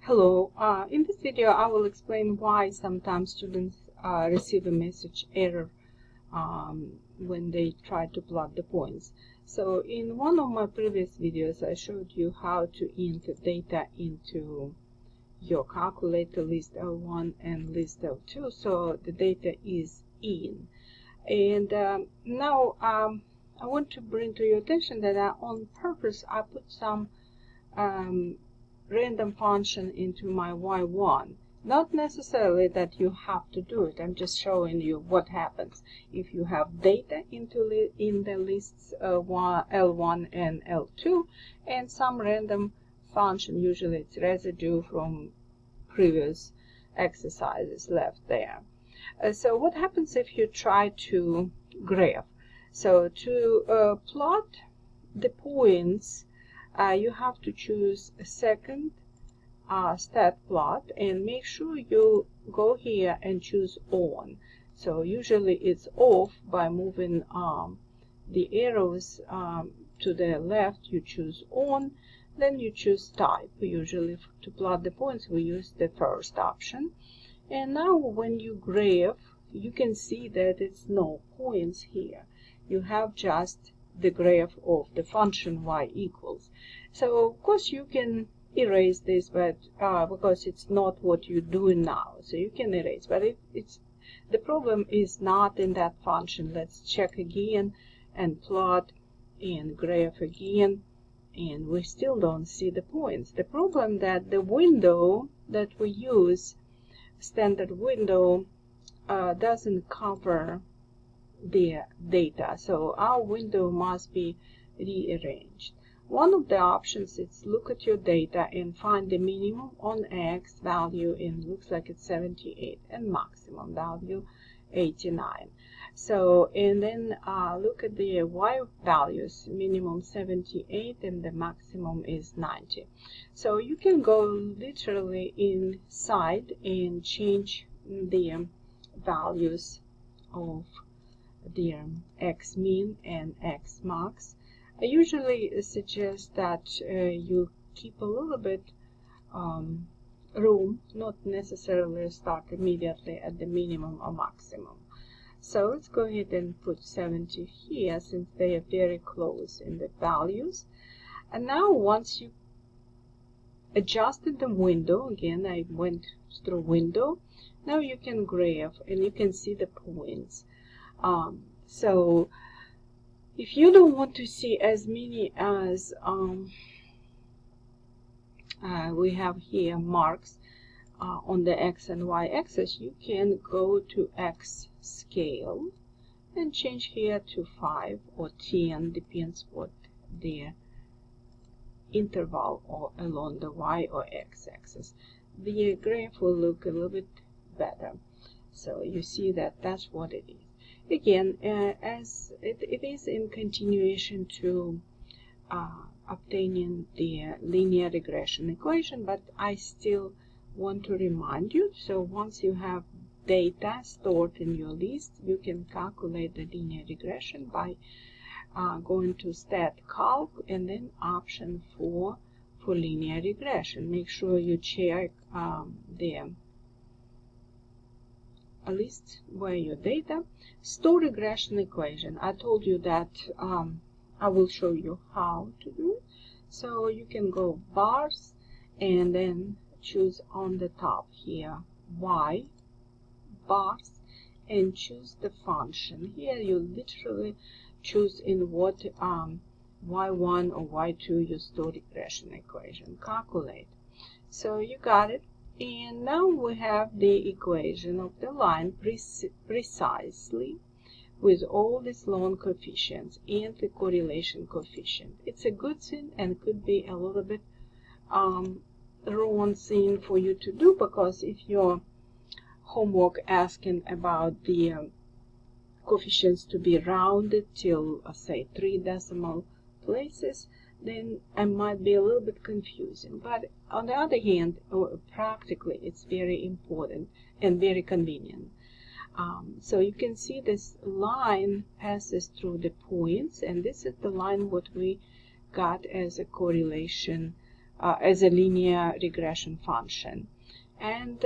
Hello, in this video I will explain why sometimes students receive a message error when they try to plot the points. So in one of my previous videos I showed you how to enter data into your calculator list L1 and list L2, so the data is in. And now I want to bring to your attention that on purpose I put some random function into my Y1. Not necessarily that you have to do it. I'm just showing you what happens if you have data in the lists L1 and L2 and some random function, usually it's residue from previous exercises left there. So what happens if you try to graph? So to plot the points, you have to choose a second stat plot and make sure you go here and choose on. So usually it's off. By moving the arrows to the left, you choose on, then you choose type. Usually to plot the points we use the first option. And now when you graph, you can see that it's no points here. You have just the graph of the function y equals. So of course you can erase this, but because it's not what you're doing now, so you can erase. But it's the problem is not in that function. Let's check again and plot and graph again, and we still don't see the points. The problem that the window that we use, standard window, doesn't cover the data, so our window must be rearranged. One of the options is look at your data and find the minimum on X value, and looks like it's 78, and maximum value 89. So and then look at the Y values, minimum 78 and the maximum is 90. So you can go literally inside and change the values of the X min and X max. I usually suggest that you keep a little bit room, not necessarily start immediately at the minimum or maximum. So let's go ahead and put 70 here, since they are very close in the values. And now once you adjusted the window, again I went through window, now you can graph and you can see the points. So if you don't want to see as many as we have here marks on the X and Y axis, you can go to X scale and change here to 5 or 10, depends what the interval or along the Y or X axis. The graph will look a little bit better. So you see that that's what it is. Again, as it is in continuation to obtaining the linear regression equation, but I still want to remind you, so once you have data stored in your list, you can calculate the linear regression by going to stat calc and then option 4 for linear regression. Make sure you check the a list where your data. Store regression equation. I told you that I will show you how to do it. So you can go bars and then choose on the top here Y bars and choose the function. Here you literally choose in what Y1 or Y2 you store regression equation. Calculate. So you got it. And now we have the equation of the line precisely with all these long coefficients and the correlation coefficient. It's a good thing and could be a little bit wrong thing for you to do, because if your homework asking about the coefficients to be rounded till say 3 decimal places, then it might be a little bit confusing. But on the other hand, practically it's very important and very convenient. So you can see this line passes through the points, and this is the line what we got as a correlation as a linear regression function. And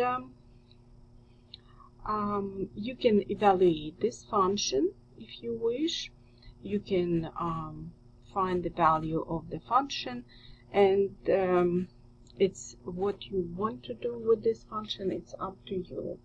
you can evaluate this function if you wish. You can find the value of the function, and it's what you want to do with this function. It's up to you.